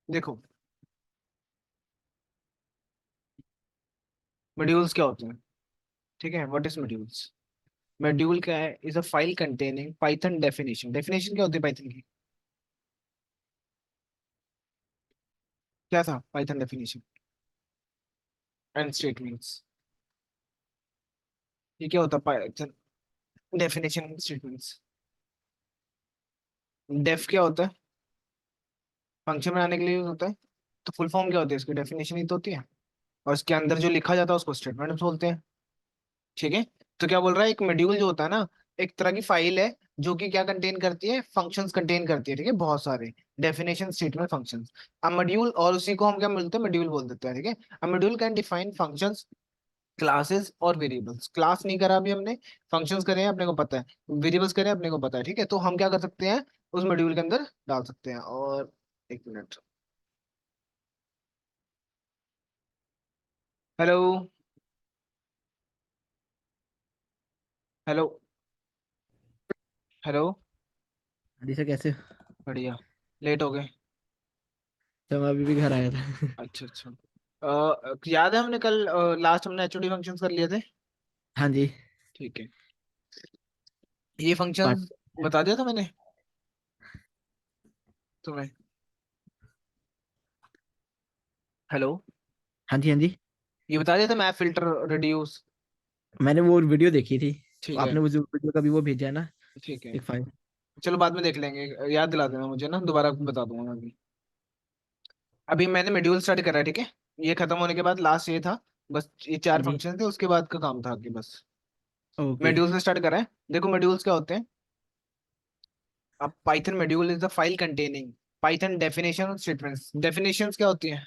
देखो, मॉड्यूल्स क्या होते हैं? ठीक है, व्हाट इज मॉड्यूल्स? मॉड्यूल क्या है? Is a file containing Python definition. Definition क्या होती है पाइथन की? क्या था पाइथन डेफिनेशन? And statements. ये क्या होता है पाइथन डेफिनेशन स्टेटमेंट्स? डेफ क्या होता है? फंक्शन बनाने के लिए यूज होता है। तो फुल फॉर्म क्या होती है इसकी? डेफिनेशन ही तो होती है। और इसके अंदर जो लिखा जाता है उसको स्टेटमेंट बोलते हैं। ठीक है। तो क्या बोल रहा है, एक मॉड्यूल जो होता है ना, एक तरह की फाइल है जो कि क्या कंटेन करती है? फंक्शंस कंटेन करती है। ठीक है, बहुत सारे डेफिनेशन स्टेटमेंट फंक्शंस। अब मॉड्यूल, और उसी को हम क्या बोलते हैं? मॉड्यूल बोल देते हैं। ठीक है। अब module can define functions, classes और वेरिएबल्स। क्लास नहीं करा अभी हमने, फंक्शंस करे हैं अपने को पता है, वेरिएबल्स करे हैं अपने को पता है। ठीक है, तो हम क्या कर सकते हैं? उस मॉड्यूल के अंदर डाल सकते हैं। और एक मिनट। हेलो। हेलो। हेलो। हाँ जी सर, कैसे? बढ़िया। लेट हो गए? तो मैं अभी भी घर आया था। अच्छा अच्छा। याद है हमने कल लास्ट हमने एचओडी फंक्शंस कर लिए थे। हाँ जी। ठीक है। ये पार्ट। फंक्शंस बता दिया था मैंने तुम्हें। हेलो। हाँ जी, हाँ जी। ये बता दिया था, मैप फिल्टर रिड्यूस। मैंने वो वीडियो देखी थी। ठीक है। आपने वो वीडियो का भी वो भेजा है ना, ठीक है, एक फाइल। चलो बाद में देख लेंगे। याद दिला देना मुझे ना, दोबारा बता दूंगा मैं अभी। अभी मैंने मॉड्यूल स्टार्ट करा है। ठीक है। ये खत्म होने के बाद लास्ट ये था। बस ये हाँ चार जी। फंक्शन थे, उसके बाद का काम था आगे बस। ओके। मॉड्यूल से स्टार्ट करा है। देखो मॉड्यूल्स क्या होते हैं। अब Python module is the file containing Python definition और स्टेटमेंट्स। डेफिनेशंस क्या होती हैं?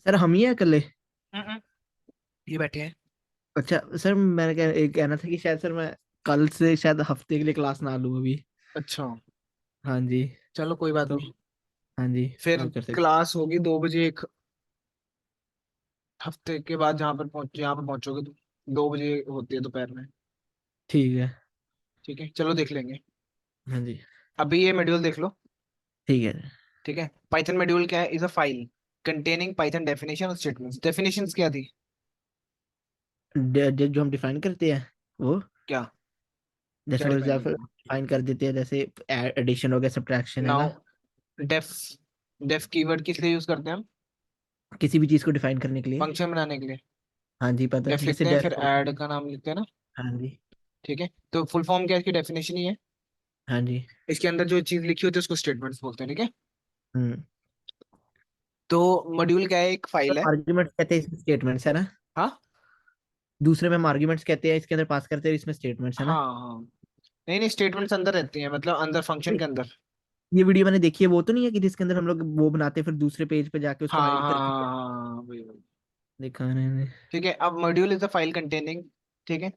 सर हम ही हैं अकेले? हम्म, ये बैठे हैं। अच्छा सर, मैंने एक कहना था कि शायद सर मैं कल से शायद हफ्ते के लिए क्लास ना लूँ अभी। अच्छा, हाँ जी। चलो कोई बात तो नहीं। हाँ जी, फिर आप कर सकते। क्लास होगी 2 बजे, एक हफ्ते के बाद जहाँ पर पहुंचोगे तो 2 बजे होती है दोपहर में। ठीक है। ठीक है, चलो देख लेंगे। हाँ जी। अभी ये मॉड्यूल देख लो। ठीक है। ठीक है। पाइथन मॉड्यूल क्या है? Is a file containing Python definition और स्टेटमेंट्स। डेफिनेशंस क्या थी? जो हम डिफाइन करते हैं वो, क्या? क्या जैसे फॉर डिफाइन एग्जाम्पल करते हैं? डिफाइन कर देते हैं, जैसे एडिशन हो गया, सब्ट्रैक्शन है नाउ, ना। डेफ डेफ कीवर्ड किस लिए यूज करते हैं हम? किसी भी चीज को डिफाइन करने के लिए। फंक्शन बनाने के लिए। हाँ जी, पता डेफ है, जैसे लिखते हैं, फिर डेफ हो गया। ऐड का नाम लिखते हैं ना। हाँ जी। ठीक है। तो फुल फॉर्म क्या है इसकी? डेफिनेशन ही है। हाँ जी। इसके अंदर जो चीज लिखी होती है उसको स्टेटमेंट्स बोलते हैं। ठीक है। हम्म। तो मॉड्यूल क्या है? एक फाइल है। आर्ग्यूमेंट्स कहते हैं, इसमें स्टेटमेंट्स है ना। हाँ दूसरे में हम आर्ग्यूमेंट्स कहते हैं, इसके अंदर पास करते हैं, इसमें स्टेटमेंट्स है ना। हाँ हाँ। नहीं नहीं, स्टेटमेंट्स अंदर रहती हैं, मतलब अंदर फंक्शन नहीं, के अंदर। ये वीडियो मैंने देखी है, वो तो नहीं है कि जिसके अंदर हम लोग वो बनाते हैं फिर दूसरे पेज पे जाके उसको हाँ हाइड हाँ करके हाँ हाँ हाँ, वही वही। दिखा रहे हैं। ठीक है। अब module is a file containing, ठीक है,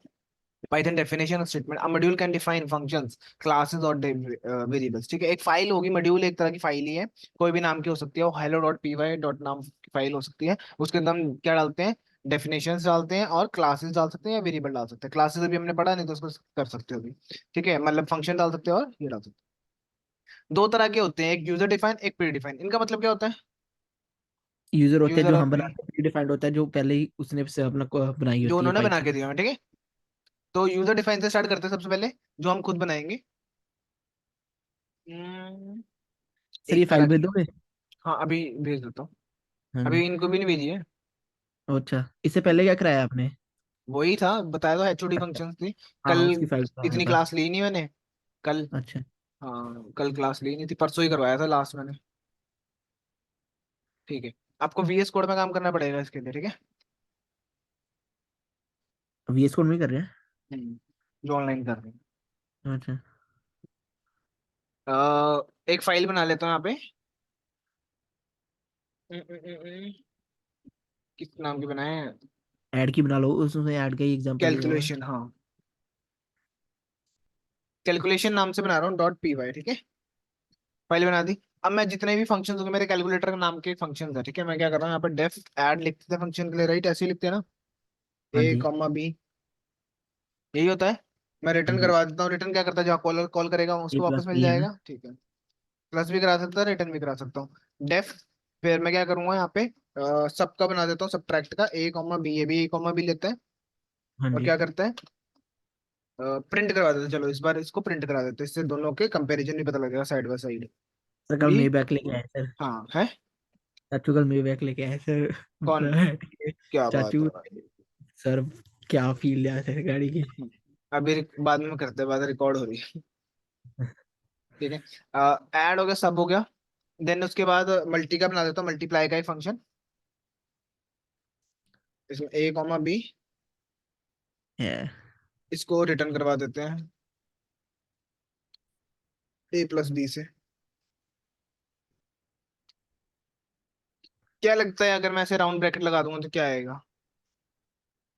पाइथन डेफिनेशन और statement. A module can define functions, classes और वेरिएबल्स। ठीक है, एक फाइल होगी, मॉड्यूल एक तरह की फाइल ही है, कोई भी नाम की हो सकती है, वो hello dot P Y dot नाम की फाइल हो सकती है। उसके अंदर हम क्या डालते हैं? डेफिनेशंस डालते हैं और क्लासेस डाल सकते हैं या वेरिएबल डाल सकते हैं। क्लासेस अभी हमने पढ़ा नहीं तो उसको कर सकते हो अभी। ठीक है, मतलब फंक्शन डाल सकते हो और ये डाल सकते हो। दो तरह के होते हैं, एक यूजर डिफाइन, एक प्री डिफाइन। इनका मतलब क्या होता है? यूजर होते हैं यूजर जो और हम प्री, बनाते हैं, प्री डिफाइंड होता है जो पहले ही उसने से अपना बनाई जो होती है उन्होंने बना पाइथन। के दिया है। ठीक है। तो यूजर डिफाइन से स्टार्ट करते हैं सबसे पहले, जो हम खुद बनाएंगे। हम्म, सर ये एक फाइल तरह भेज की। दोगे? हाँ अभी भेज देता हूँ। हाँ जी। अभी इनको भी नहीं भेजी है। अच्छा, इससे पहले क्या कराया आपने? वही था बताया, तो एचओडी अच्छा। फंक्शंस थी। हाँ कल उसकी फाइल तो आया इतनी था। क्लास ली नहीं मैंने कल। अच्छा। हाँ कल क्लास ली नहीं थी, परसों ही करवाया था लास्ट मैंने। ठीक है। आपको वीएस कोड में काम करना पड़ेगा इसके लिए। ठीक है। VS कोड में ही कर रहे हैं? जो ऑनलाइन कर रहे हैं। अच्छा। एक फाइल बना लेता हूँ यहाँ पे। किस नाम की बनाए? ऐड की बना लो, उसमें ऐड का ही एग्जांपल दिया हुआ है। कैलकुलेशन, हाँ, कैलकुलेशन नाम से बना रहा हूँ, डॉट पी वाई। ठीक है, फाइल बना दी। अब मैं जितने भी फंक्शंस होंगे, मेरे कैलकुलेटर का नाम के फंक्शंस है। ठीक है, मैं क्या कर रहा हूँ यहाँ पर डेफ ऐड लिखते थे फंक्शन के लिए, राइट? ऐसे ही लिखते हैं ना, हाँ ए जी। कॉमा बी, यही होता है। मैं हाँ रिटर्न जी। करवा देता हूँ। रिटर्न क्या करता है? जो कॉल कॉल करेगा ए उसको प्लस वापस मिल बी है ना। जाएगा। ठीक है। प्लस भी करा सकता हूँ, रिटर्न भी करा सकता हूँ। डेफ, फिर मैं क्या करूंगा यहाँ पे, सबका बना देता हूँ सब्ट्रैक्ट का, ए कॉमा बी, ये भी ए कॉमा बी लेते हैं। हाँ और जी। क्या करते हैं, प्रिंट करवा देते हैं। चलो इस बार इसको प्रिंट करा देते हैं, इससे दोनों के कंपैरिजन भी पता लगेगा साइड बाय साइड। सर कल बी, मे बैक लेके आए सर। हाँ है। चाचू कल मे बैक लेके आए सर। कौन, बैठ के। क्या बात चाचू। है भाई। सर क्या फील लिया सर गाड़ी की। अभी बाद में करते हैं, बाद रिकॉर्ड हो रही है। ठीक है, ऐड हो गया, सब हो गया। देन उसके बाद मल्टी का बना देता हूँ, मल्टीप्लाई का ही फंक्शन। इसमें ए कॉमा बी, है। इसको रिटर्न करवा देते हैं ए प्लस बी से। क्या लगता है अगर मैं ऐसे राउंड ब्रैकेट लगा दूंगा तो क्या आएगा,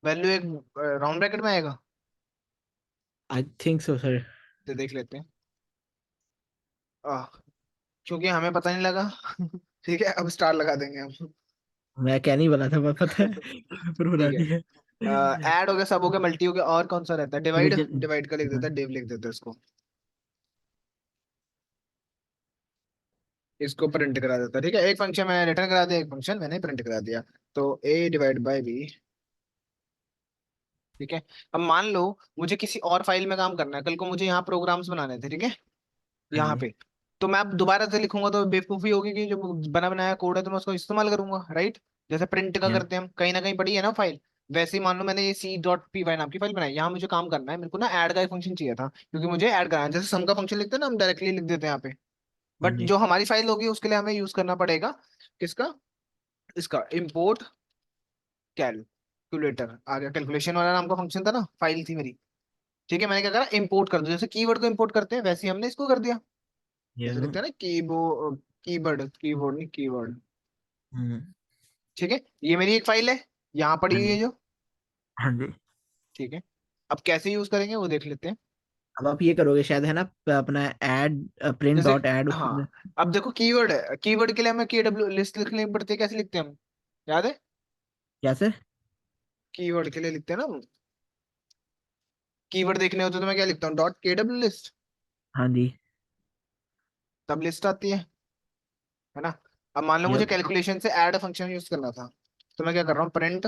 वैल्यू एक राउंड ब्रैकेट में आएगा? I think so sir. तो देख लेते हैं। क्योंकि हमें पता नहीं लगा। ठीक है, अब स्टार लगा देंगे हम। मैं क्या नहीं बोला था, मैं पता है। पर बना ठीक है, दिया। ऐड हो गया, सब हो गया, मल्टी हो गया, और कौन सा रहता है, डिवाइड। डिवीजन। डिवाइड का लिख देता हाँ। है, डिव लिख देता है इसको। इसको प्रिंट करा देता है। ठीक है, एक फंक्शन मैंने रिटर्न करा दिया, एक फंक्शन मैंने प्रिंट करा दिया। तो ए डिवाइड बाई बी। ठीक है, अब मान लो मुझे किसी और फाइल में काम करना है, कल को मुझे यहाँ प्रोग्राम्स बनाने थे, ठीक है, हाँ यहाँ जी। पे। तो मैं अब दोबारा से लिखूंगा तो बेवकूफी होगी कि जो बना बनाया कोड है तो मैं उसको इस्तेमाल करूंगा, राइट? जैसे प्रिंट का या। करते हैं हम, कहीं ना कहीं पड़ी है ना फाइल। वैसे ही मान लो मैंने ये सी डॉट पी वाई नाम की फाइल बनाई, यहाँ मुझे काम करना है, मेरे को ना ऐड का एक फंक्शन चाहिए था, क्योंकि मुझे ऐड करना है। जैसे सम का फंक्शन लिखते हैं ना हम, डायरेक्टली लिख देते हैं यहाँ पे। हाँ बट जी। जो हमारी फाइल होगी उसके लिए हमें यूज करना पड़ेगा किसका, इसका इम्पोर्ट कैलकुलेटर। आ गया, कैलकुलेशन वाला नाम का फंक्शन था ना, फाइल थी मेरी। ठीक है, मैंने क्या करा, इंपोर्ट कर दो, जैसे कीवर्ड को इंपोर्ट करते हैं वैसे ही हमने इसको कर दिया। या। जैसे लिखते हैं ना कीबोर्ड, कीबोर्ड, कीबोर्ड नहीं कीवर्ड। हम्म। ठीक है, ये मेरी एक फाइल है, यहाँ पड़ी हाँ हुई है जी। जो। हाँ जी। ठीक है, अब कैसे यूज करेंगे वो देख लेते हैं। अब आप ये करोगे शायद, है ना? अपना ऐड, प्रिंट जैसे, डॉट ऐड उसमें। हाँ, अब देखो कीवर्ड है, कीवर्ड के लिए हमें के डब्ल्यू लिस्ट लिखनी पड़ती है, कैसे लिखते हैं हम, याद है? क्या सर? कीवर्ड के लिए लिखते हैं ना हम, कीवर्ड देखने होते तो मैं क्या लिखता हूँ, डॉट के डब्ल्यू लिस्ट, हाँ जी। तब लिस्ट आती है ना? अब मान लो मुझे यप। कैलकुलेशन से ऐड फंक्शन यूज करना था, तो मैं क्या कर रहा हूँ, प्रिंट।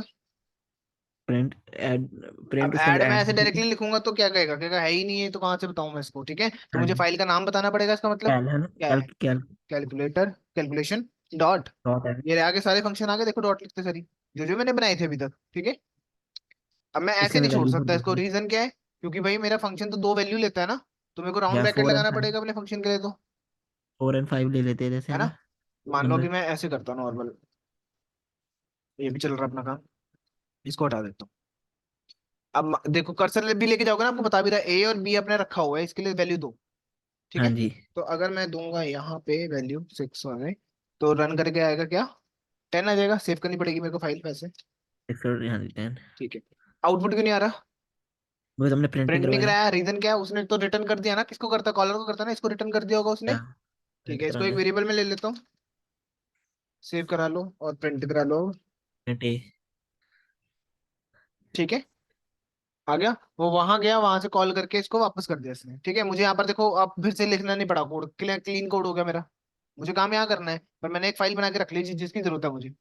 Print add. अब प्रिंट उसके अंदर ऐड में ऐड ऐसे लिख डायरेक्टली के। लिखूंगा तो क्या कहेगा, कहेगा है ही नहीं है, तो कहाँ से बताऊं मैं इसको? ठीक है, तो हाँ मुझे जी। फाइल का नाम बताना पड़ेगा, इसका मतलब कैल है ना? क्या कैल है, cal. Calculator, calculation dot. Dot add. ये आगे सारे फंक्शन आगे देखो, डॉट लिखते सारी जो जो मैंने बनाए थे अभी तक। ठीक है, अब मैं इसके ऐसे नहीं अंदर छोड़ वैल्यू सकता भर इसको, दीजिए। रीजन क्या है, क्योंकि भाई मेरा फंक्शन तो दो वैल्यू लेता है ना, तो मेरे को राउंड या ब्रैकेट 4 एंड लगाना 5। पड़ेगा अपने फंक्शन के लिए तो। 4 एंड 5 ले लेते हैं जैसे, है है ना? ना? मान लो अभी नंबर। मैं ऐसे करता हूँ नॉर्मल, ये भी चल रहा है अपना काम, इसको हटा देता हूँ। अब देखो कर्सर भी लेके जाओगे ना, आपको बता भी रहा है ए और बी अपने रखा हुआ है, इसके लिए वैल्यू दो। ठीक हाँ है, जी। तो अगर मैं दूंगा यहाँ पे वैल्यू 6 वाले, तो रन करके आएगा क्या, 10 आ जाएगा। सेव करनी पड़ेगी मेरे को फाइल वैसे। 6 हाँ जी 10। ठीक है, आउटपुट क्यों नहीं आ रहा? वो तो हमने प्रिंट नहीं प्रिंट नहीं करवाया ना। कराया, रीजन क्या है, उसने तो रिटर्न कर दिया ना, किसको करता, कॉलर को करता ना, इसको रिटर्न कर दिया होगा उसने। क्या? ठीक प्रिंट है, करा इसको एक दे। वेरिएबल में ले लेता हूँ, सेव करा लो और प्रिंट करा लो। प्रिंट ए। ठीक है, आ गया, वो वहां गया, वहां से कॉल करके इसको वापस कर दिया इसने। ठीक है, मुझे यहाँ पर देखो अब फिर से लिखना नहीं पड़ा कोड, क्लीन कोड हो गया मेरा। मुझे काम यहाँ करना है, पर मैंने एक फाइल बना के रख ली जिसकी जरूरत है मुझे।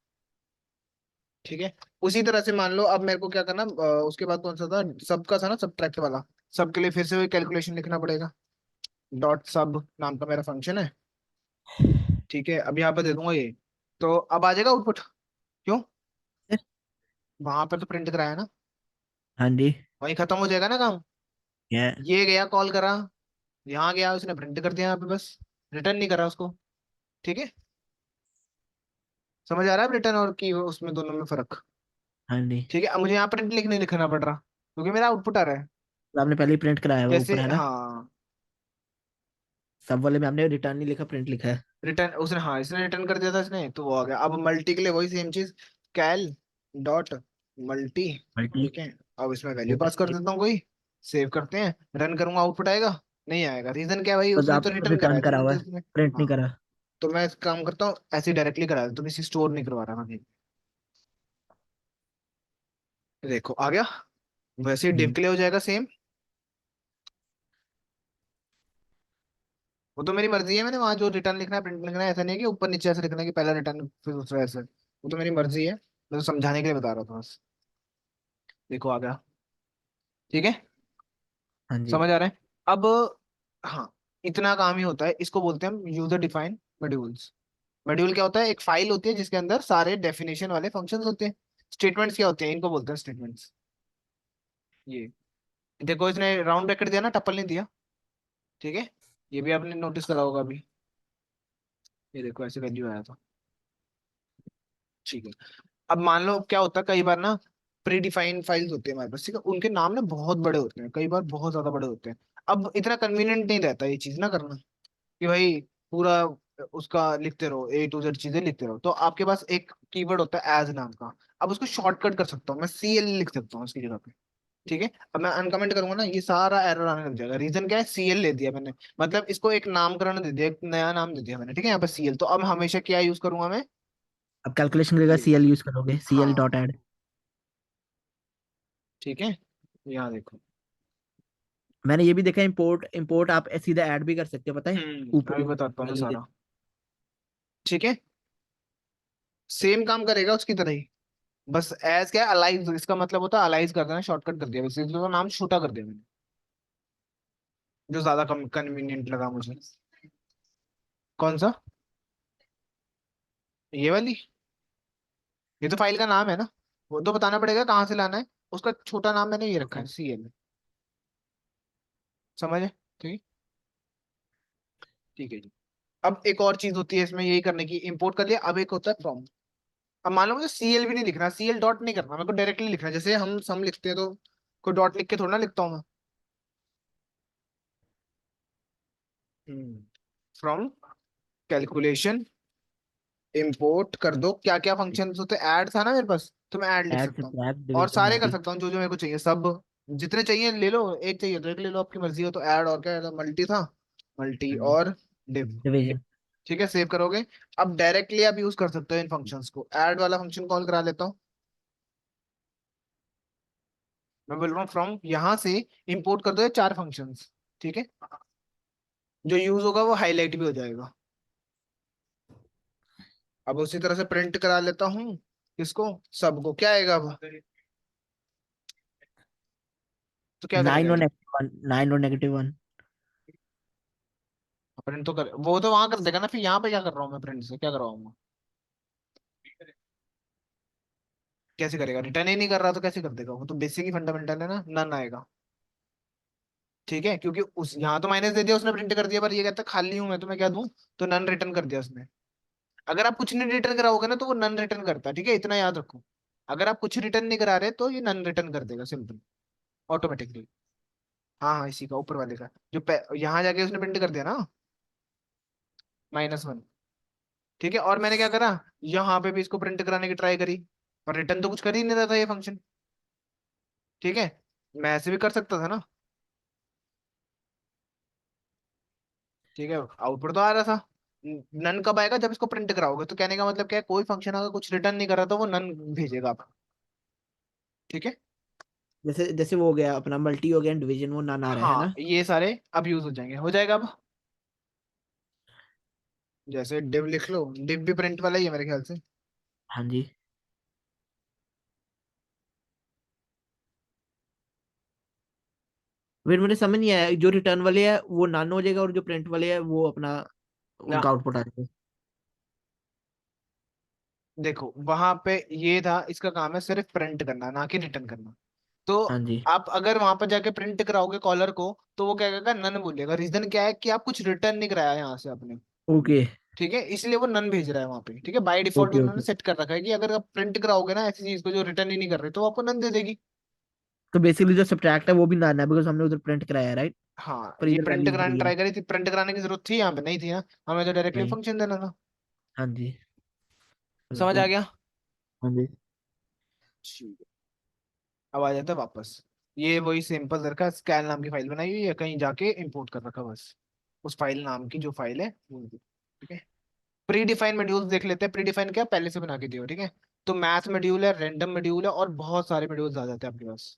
ठीक है, उसी तरह से मान लो अब मेरे को क्या करना, उसके बाद कौन सा था, सबका था ना, सब्ट्रैक्ट वाला। सब के लिए फिर से वही कैलकुलेशन लिखना पड़ेगा, डॉट सब नाम का मेरा फंक्शन है। ठीक है, अब यहाँ पे दे दूंगा ये, तो अब आ जाएगा आउटपुट। क्यों, वहां पे तो प्रिंट कराया ना, हाँ जी। वहीं खत्म हो जाएगा ना काम। या। ये गया कॉल करा, यहाँ गया उसने प्रिंट कर दिया यहाँ पे बस, रिटर्न नहीं करा उसको। ठीक है, समझ आ रहा है रिटर्न और की उसमें दोनों में फर्क? हाँ जी। ठीक है, अब मुझे यहाँ प्रिंट लिखने लिखना पड़ रहा, क्योंकि मेरा आउटपुट आ रहा है। तो आपने पहले ही प्रिंट कराया हुआ जैसे ऊपर, है ना? हाँ, सब वाले में आपने रिटर्न नहीं लिखा, प्रिंट लिखा है। रिटर्न उसने, हाँ इसने रिटर्न कर दिया था इसने, तो वो आ गया। अब मल्टी के लिए वही सेम चीज, कैल डॉट मल्टी। मल्टी। ठीक है, अब इसमें वैल्यू पास कर देता हूँ कोई, सेव करते हैं, रन करूंगा, आउटपुट आएगा? नहीं आएगा, रीजन क्या है भाई, तो उसने तो आपने रिटर्न करा रिटर्न है, करा रीजन हुआ तो है, इसमें। प्रिंट नहीं हाँ, करा। तो मैं एक काम करता हूँ, ऐसे डायरेक्टली करा देता हूँ, किसी स्टोर नहीं करवा रहा मैं कहीं। देखो आ गया, वैसे ही डिव हम्म। के लिए हो जाएगा सेम। वो तो मेरी मर्जी है, मैंने वहां जो रिटर्न लिखना है प्रिंट लिखना है, ऐसा नहीं है कि ऊपर नीचे ऐसे लिखना है कि पहला रिटर्न फिर दूसरा ऐसे। वो तो मेरी मर्जी है, मैं तो समझाने के लिए बता रहा था बस। देखो आ गया। ठीक है, हाँ जी। समझ आ रहा है अब। हाँ, इतना काम ही होता है, इसको बोलते हैं हम यूजर डिफाइंड मॉड्यूल्स। मॉड्यूल क्या होता है? एक फाइल होती है जिसके अंदर सारे डेफिनेशन वाले फंक्शंस होते हैं। स्टेटमेंट्स क्या होते हैं? इनको बोलते हैं स्टेटमेंट्स। ये देखो, इसने राउंड ब्रैकेट दिया ना, टप्पल नहीं दिया। ठीक है, ये भी आपने नोटिस करा होगा अभी। ये देखो ऐसे वैल्यू आया था। ठीक है, अब मान लो क्या होता है कई बार ना, प्री डिफाइंड फाइल्स होते हैं हमारे पास, ठीक है, उनके नाम ना बहुत बड़े होते हैं, कई बार बहुत ज्यादा बड़े होते हैं। अब इतना कन्वीनियंट नहीं रहता ये चीज ना करना, कि भाई पूरा उसका लिखते रहो, ए टू जेड चीजें लिखते रहो। तो आपके पास एक कीवर्ड होता है एज नाम का। अब उसको शॉर्टकट कर सकता हूँ मैं, CL लिख सकता हूँ उसकी जगह पे। ठीक है, अब मैं अनकमेंट करूंगा ना, ये सारा एरर आने लग जाएगा। रीजन क्या है? CL ले दिया मैंने, मतलब इसको एक नामकरण दे दिया, एक नया नाम दे दिया मैंने। ठीक है, यहाँ पे CL, तो अब हमेशा क्या यूज करूंगा मैं? अब कैलकुलेशन करेगा ये। सीएल यूज करोगे, सीएल हाँ, डॉट ऐड। ठीक है, यहाँ देखो। मैंने ये भी देखा, इंपोर्ट इंपोर्ट आप सीधा ऐड भी कर सकते हो, पता है, अभी ऊपर बताता हूँ मैं वैल्यू दे। सारा। ठीक है, सेम काम करेगा उसकी तरह ही, बस एज क्या है, अलाइज, इसका मतलब होता है अलाइज कर देना, शॉर्टकट कर दिया, बस इसका नाम छोटा कर दिया मैंने, जो ज्यादा कम कन्वीनियंट लगा मुझे। कौन सा? ये वाली? ये तो फाइल का नाम है ना, वो तो बताना पड़ेगा कहाँ से लाना है। उसका छोटा नाम मैंने ये रखा है, CL। समझ है? ठीक। ठीक है जी। अब एक और चीज होती है इसमें यही करने की, इंपोर्ट कर लिया, अब एक होता है फ्रॉम। अब मान लो मुझे CL भी नहीं लिखना, CL डॉट नहीं करना, मेरे को डायरेक्टली लिखना है, जैसे हम सम लिखते हैं तो कोई डॉट लिख के थोड़ा ना लिखता हूँ मैं। फ्रॉम कैलकुलेशन इंपोर्ट कर दो, क्या क्या फंक्शन होते हैं, ऐड था ना मेरे पास, तो मैं ऐड लिख ऐड सकता हूँ। सब्ट्रैक्ट और डिवीजन, सारे हाँ कर जी। सकता हूँ जो जो मेरे को चाहिए सब, जितने चाहिए ले लो, एक चाहिए तो एक ले लो, आपकी मर्जी हो तो। ऐड और क्या है, मल्टी था, मल्टी हाँ जी, और डिव। डिवीजन। ठीक है, सेव करोगे। अब डायरेक्टली आप यूज कर सकते हो इन फंक्शंस को। ऐड वाला फंक्शन कॉल करा लेता हूँ, मैं बोल रहा हूँ फ्रॉम यहां से इंपोर्ट कर दो ये चार फंक्शंस। ठीक है, जो यूज होगा वो हाईलाइट भी हो जाएगा। अब उसी तरह से प्रिंट करा लेता हूँ इसको, सबको क्या आएगा अब? तो क्या करेगा नाइन और ये? -1, 9 और -1। प्रिंट तो कर, वो तो वहां कर देगा ना, फिर यहाँ पे क्या कर रहा हूँ मैं? प्रिंट से क्या करवाऊंगा? कैसे करेगा? रिटर्न ही नहीं कर रहा तो कैसे कर देगा? वो तो बेसिक ही फंडामेंटल है ना, नन आएगा। ठीक है, क्योंकि उस यहाँ तो माइनस दे दिया उसने, प्रिंट कर दिया, पर ये कहता है खाली हूं मैं तो मैं क्या दूं? तो नन रिटर्न कर दिया उसने। अगर आप कुछ नहीं रिटर्न कराओगे ना तो वो नन रिटर्न करता है, ठीक है, इतना याद रखो। अगर आप कुछ रिटर्न नहीं करा रहे तो ये नन रिटर्न कर देगा, सिंपल, ऑटोमेटिकली। हाँ हाँ, इसी का ऊपर वाले का, जो यहाँ जाके उसने प्रिंट कर दिया ना, -1। ठीक है, और मैंने क्या करा, यहाँ पे भी इसको प्रिंट कराने की ट्राई करी, पर रिटर्न तो कुछ कर ही नहीं रहा था ये फंक्शन। ठीक है, मैं ऐसे भी कर सकता था ना। ठीक है, आउटपुट तो आ रहा था। नन कब आएगा? जब इसको प्रिंट कराओगे। तो कहने का मतलब क्या है, कोई फंक्शन अगर कुछ रिटर्न नहीं कर रहा तो वो नन भेजेगा आप। ठीक है, जैसे जैसे वो हो गया अपना मल्टी हो गया, डिवीजन वो ना रहा है हाँ ना। ये सारे अब यूज हो जाएंगे, हो जाएगा अब। जैसे डिव लिख लो, डिव भी प्रिंट वाला ही है मेरे ख्याल से। हाँ जी। फिर मुझे समझ नहीं आया, जो रिटर्न वाले है वो नन हो जाएगा और जो प्रिंट वाले है वो अपना ना, उनका आउटपुट आ जाएगा। देखो वहां पे ये था, इसका काम है सिर्फ प्रिंट करना, ना कि रिटर्न करना। तो हाँ जी। आप अगर वहां पर जाके प्रिंट कराओगे कॉलर को, तो वो क्या कहेगा? नन बोलेगा। रीजन क्या है कि आप कुछ रिटर्न नहीं कराया यहाँ से आपने। ओके ठीक है, इसलिए वो नन भेज रहा है वहां पे। ठीक है, बाय डिफॉल्ट ओके उन्होंने ओके। सेट कर रखा है कि अगर आप प्रिंट कराओगे ना ऐसी चीज को जो रिटर्न ही नहीं कर रहे, तो वो आपको नन दे देगी। तो बेसिकली जो सब्ट्रैक्ट है वो भी नन है, बिकॉज हमने उधर प्रिंट कराया है, राइट। हाँ, पर ये इधर प्रिंट वैल्यू भर कराने गया। ट्राई करी थी, प्रिंट कराने की जरूरत थी यहाँ पे? नहीं थी ना, हमें तो डायरेक्टली नहीं। फंक्शन देना था। हाँ जी। समझ आ बिल्कुल। गया? हाँ जी। ठीक है, अब आ जाता है वापस। ये वही सिंपल तरह स्कैन नाम की फाइल बनाई हुई है, कहीं जाके इंपोर्ट कर रखा बस, उस फाइल नाम की जो फाइल है वो। ठीक है, प्री डिफाइन मॉड्यूल्स देख लेते हैं। प्री डिफाइन क्या पहले से बना के दियो। ठीक है, तो मैथ मॉड्यूल है, रैंडम मॉड्यूल है, और बहुत सारे मॉड्यूल्स आ जाते हैं आपके पास।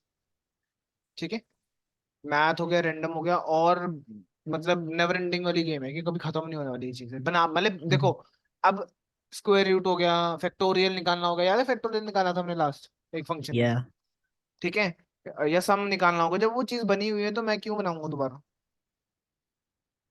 ठीक है, मैथ हो गया, रैंडम हो गया, और मतलब नेवर एंडिंग वाली गेम है कि कभी खत्म नहीं होने वाली ये चीजें बना, मतलब देखो। हम्म। अब स्क्वायर रूट हो गया, फैक्टोरियल निकालना होगा, याद है फैक्टोरियल निकाला था हमने लास्ट एक फंक्शन में, या ठीक है। या सम निकालना होगा, जब वो चीज बनी हुई है तो मैं क्यों बनाऊंगा दोबारा,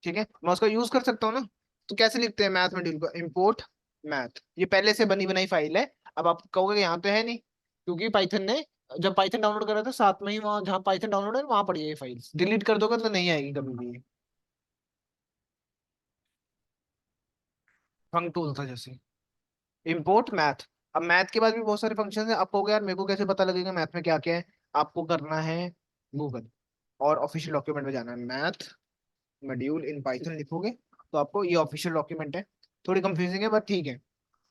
ठीक है। मैं उसका यूज कर सकता हूँ ना। तो कैसे लिखते हैं मैथ मॉड्यूल को, इम्पोर्ट मैथ, ये पहले से बनी बनाई फाइल है। अब आप कहोगे कि यहाँ पे है नहीं, क्योंकि पाइथन ने जब पाइथन डाउनलोड करा था साथ में ही वहाँ जहाँ पाइथन डाउनलोड है वहां पड़ी है ये फाइल, डिलीट कर दोगे तो नहीं आएगी कभी भी। फंक टूल था जैसे, इम्पोर्ट मैथ। अब मैथ के बाद भी बहुत सारे फंक्शन है, आप कहोगे यार मेरे को कैसे पता लगेगा मैथ में क्या क्या है। आपको करना है गूगल, और ऑफिशियल डॉक्यूमेंट में जाना है, मैथ मॉड्यूल इन पाइथन लिखोगे तो आपको ये ऑफिशियल डॉक्यूमेंट है। थोड़ी कंफ्यूजिंग है बट ठीक है।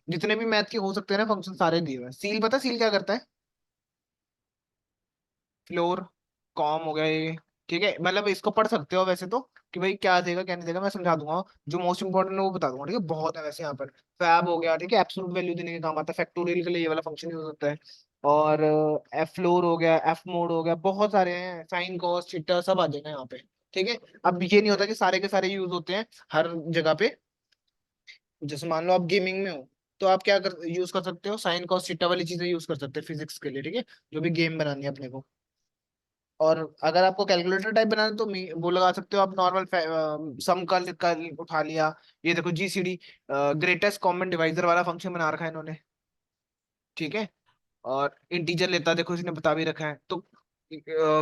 जितने भी मैथ के हो सकते हैं ना फंक्शन सारे दिए हुए हैं। सील पता सील क्या करता है, फ्लोर कॉम हो गया ये, ठीक है। मतलब इसको पढ़ सकते हो वैसे तो, कि भाई क्या देगा क्या नहीं देगा मैं समझा दूंगा, जो मोस्ट इंपॉर्टेंट है वो बता दूंगा, ठीक है। बहुत है वैसे यहाँ पर। फैब हो गया, ठीक है, एब्सोल्यूट वैल्यू देने के काम आता है, फैक्टोरियल के लिए ये वाला फंक्शन यूज होता है। और एफ फ्लोर हो गया, एफ मोड हो गया, बहुत सारे हैं, साइन कॉस थीटा सब आ जाएगा यहाँ पे, ठीक है। अब ये नहीं होता कि सारे के सारे यूज होते हैं हर जगह पे। जैसे मान लो आप गेमिंग में हो, तो आप क्या कर यूज कर सकते हो, साइन कॉस थीटा वाली चीजें यूज कर सकते हैं फिजिक्स के लिए, ठीक है। जो भी गेम बनानी है अपने को। और अगर आपको कैलकुलेटर टाइप बनाना है तो वो लगा सकते हो आप, नॉर्मल सम का उठा लिया। ये देखो जीसीडी, ग्रेटेस्ट कॉमन डिवाइजर वाला फंक्शन बना रखा है इन्होंने, ठीक है। और इंटीजर लेता है, देखो इसने बता भी रखा है। तो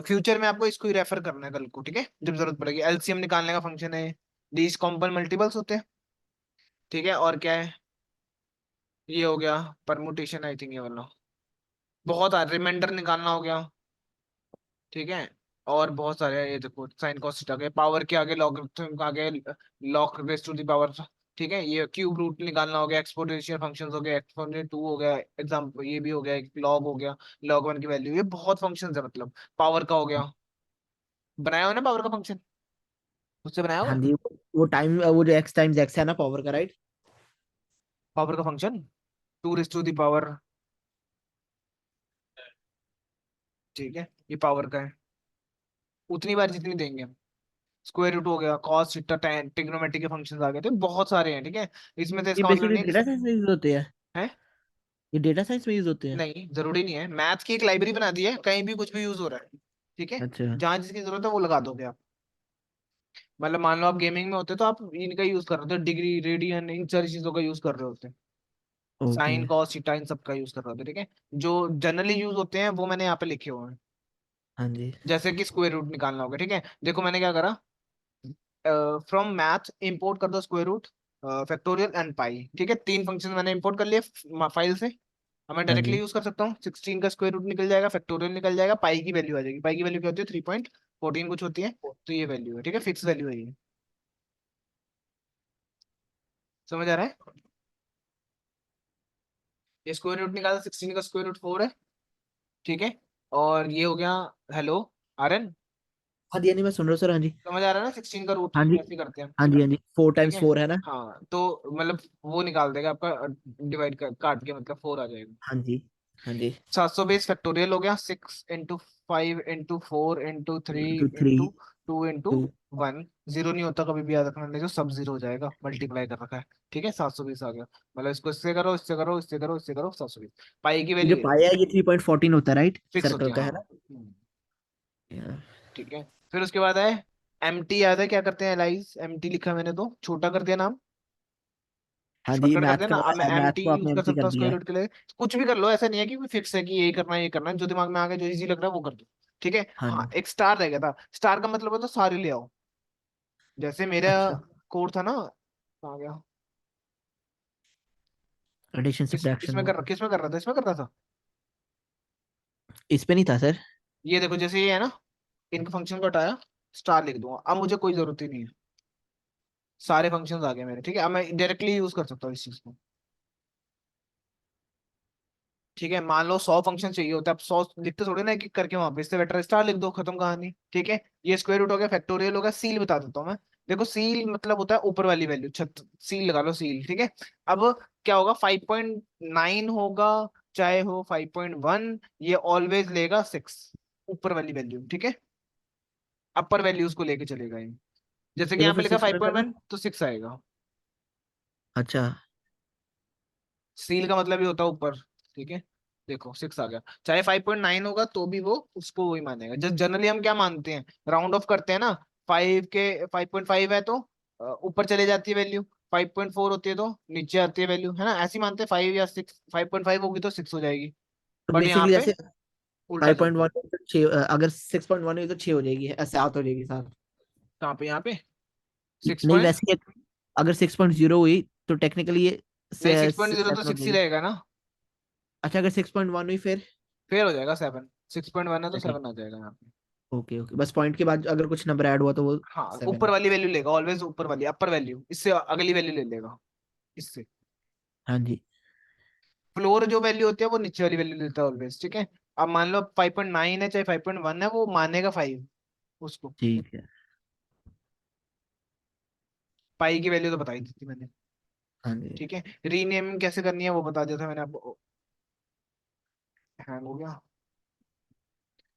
फ्यूचर में आपको इसको ही रेफर करना है कल को, ठीक है, जब जरूरत पड़ेगी। एलसीएम निकालने का फंक्शन है, लीस्ट कॉम्पन मल्टीपल्स होते हैं, ठीक है। और क्या है, ये हो गया परमुटेशन आई थिंक ये वाला, बहुत रिमाइंडर निकालना हो गया, ठीक है। और बहुत सारे हैं, ये देखो साइन कॉस थीटा के पावर के आगे लॉगरिथम आगे log raise to the power, ठीक है। ये क्यूब रूट निकालना हो गया, एक्सपोनेंशियल फंक्शंस हो गया, एक्सपोनेंशियल 2 हो गया, एग्जाम्पल ये भी हो गया, लॉग हो गया, लॉग 1 की वैल्यू, ये बहुत फंक्शंस है मतलब। पावर का हो गया, बनाया हो ना पावर का फंक्शन, उससे बनाया हाँ होगा जी, वो टाइम, वो जो एक्स टाइम्स एक्स है ना पावर का, राइट? पावर का function, 2 raise to the power, ठीक है। ये पावर का है, उतनी बार जितनी देंगे हम। स्क्वायर रूट हो गया, कॉस थीटा tan, ट्रिग्नोमेट्री के फंक्शंस आ गए, तो बहुत सारे हैं, ठीक है। इसमें से ये इसका मतलब बेसिकली नहीं है डेटा कि साइंस में यूज होते हैं। है, ये डेटा साइंस में यूज होते हैं। नहीं जरूरी नहीं है। मैथ की एक लाइब्रेरी बना दी है, कहीं भी कुछ भी यूज हो रहा है, ठीक है। अच्छा। जहां जिसकी जरूरत है वो लगा दोगे आप। मतलब मान लो आप गेमिंग में होते तो आप इनका यूज कर रहे होते, डिग्री रेडियन इन सारी चीजों का यूज कर रहे होते, okay. Sign cos theta in सब का यूज कर रहे होते, ठीक है। जो जनरली यूज होते हैं वो मैंने यहाँ पे लिखे हुए हैं। हाँ जी। जैसे कि स्क्वायर रूट निकालना होगा, ठीक है। देखो मैंने क्या करा, फ्रॉम मैथ इंपोर्ट कर दो square root, factorial and pi, ठीक है। तीन फंक्शन मैंने इंपोर्ट कर लिए फाइल से। अब मैं हाँ डायरेक्टली जी। यूज कर सकता हूँ, 16 का स्क्वायर रूट निकल जाएगा, फैक्टोरियल निकल जाएगा, पाई की वैल्यू आ जाएगी। पाई की वैल्यू क्या होती है, 3.14 कुछ होती है, तो ये वैल्यू है, ठीक है, फिक्स वैल्यू है ये। समझ आ रहा है, ये स्क्वायर रूट निकाला, 16 का स्क्वायर रूट 4 है, ठीक है। और ये हो गया, हेलो आर्यन, हाँ जी, हाँ जी, मैं सुन रहा हूँ सर। हाँ जी। समझ आ रहा है ना, 16 का रूट हाँ जी। कैसे करते हैं, हाँ जी। हाँ जी, फोर ठीक टाइम्स है। फोर है ना? हाँ तो मतलब वो निकाल देगा आपका, डिवाइड कर काट के मतलब 4 आ जाएगा। हाँ जी। हाँ जी। 720 फैक्टोरियल हो गया, 6 into 5 into 4 into 3 two three into 2 into two. 1, zero नहीं होता कभी भी, याद रखना, नहीं जो सब जीरो हो जाएगा, मल्टीप्लाई कर रखा है, ठीक है। 720 आ गया, मतलब इसको इससे करो इससे करो इससे करो इससे करो, 720। पाई की ये जो वैल्यू है, पाया है ये 3.14 होता है, राइट? फिक्स होती सर्कल है का हाँ। है ना? Yeah। ठीक है। फिर उसके बाद है एम टी, याद है क्या करते हैं, एलाइज एम टी लिखा है मैंने तो छोटा कर दिया नाम, हाँ जी, शॉर्टकट कर मैथ दिया ना। अब मैं का, एम मैथ टी को यूज आपने कर एम्प्टी सकता कर हूँ दिया स्क्वायर है। रूट के लिए, कुछ भी कर लो, ऐसा नहीं है कि फिक्स है कि यही करना है ये करना है, जो दिमाग में आ गया जो इजी लग रहा है वो कर दो, ठीक है। हाँ हाँ जी। एक स्टार रह गया था, स्टार का मतलब है तो सारे ले आओ, जैसे मेरा अच्छा। कोड था ना, आ गया, एडिशन इसमें सब्ट्रैक्शन। कर किसमें कर रहा था, इसमें कर रहा था। इस पे नहीं था सर। ये देखो जैसे ये है ना, इनका फंक्शन को हटाया, स्टार लिख दूंगा, अब मुझे कोई जरूरत ही नहीं है, सारे फंक्शंस आ गए मेरे, ठीक है। अब मैं डायरेक्टली यूज कर सकता हूँ इस चीज को, ठीक है। मान लो 100 फंक्शन चाहिए होता है, अब 100 लिखते थोड़े ना कि करके वहां पे, इससे बेटर स्टार लिख दो, खत्म कहानी, ठीक है। ये स्क्वायर रूट हो गया, फैक्टोरियल हो गया, सील बता देता हूँ मैं। देखो सील मतलब होता है ऊपर वाली वैल्यू, छत सील लगा लो सील, ठीक है। अब क्या होगा, 5.9 होगा, चाहे हो 5.1, ये ऑलवेज लेगा 6 ऊपर वाली वैल्यू, ठीक है। अपर वैल्यूज को लेके चलेगा ये, जैसे कि एक बार यहाँ पे फिर लिखा 6 फाइव रन पॉइंट करना। वन तो 6 आएगा। अच्छा। सील का मतलब ही होता है ऊपर। ठीक है, देखो 6 आ गया। चाहे 5.9 होगा तो भी वो उसको वही मानेगा। जस्ट जनरली हम क्या मानते हैं, राउंड ऑफ करते हैं ना। 5 है तो ऊपर चले जाती है वैल्यू। 5.4 होती है तो नीचे आती है वैल्यू, है ना, ऐसे ही मानते हैं। 5 या 6, 5.5 होगी तो 6 हो जाएगी। तो बट यहाँ बेसिकली पे जैसे उल्टा चलता है। 5.1 तो 6, अगर 6.1 हुई तो 6 हो जाएगी, 7 हो जाएगी, 7। कहाँ पे, यहाँ पे सिक्स नहीं, पॉइंट वैसे ही अगर 6.0 हुई तो टेक्निकली ये नहीं, 6.0 तो 7 हो 6 ही जाएगी। रहेगा ना। अच्छा, अगर 6.1 हुई फिर। फिर हो जाएगा 7। 6.1 है तो अच्छा, ठीक। 7 आ जाएगा यहाँ पे। ओके ओके, बस पॉइंट के बाद अगर कुछ नंबर ऐड हुआ तो वो हाँ, 7 ऊपर है। वाली वैल्यू लेगा ऑलवेज, ऊपर वाली अपर वैल्यू, इससे अगली वैल्यू ले लेगा इससे। हाँ जी। फ्लोर जो वैल्यू होती है वो नीचे वाली वैल्यू लेता है ऑलवेज। ठीक है, अब मान लो 5.9 है चाहे 5.1 है, वो मानेगा 5 उसको। ठीक है। पाई की वैल्यू तो बताई दी थी मैंने। हाँ जी। ठीक है, रीनेम कैसे करनी है वो बता दिया था मैंने आपको। हैंग हो गया।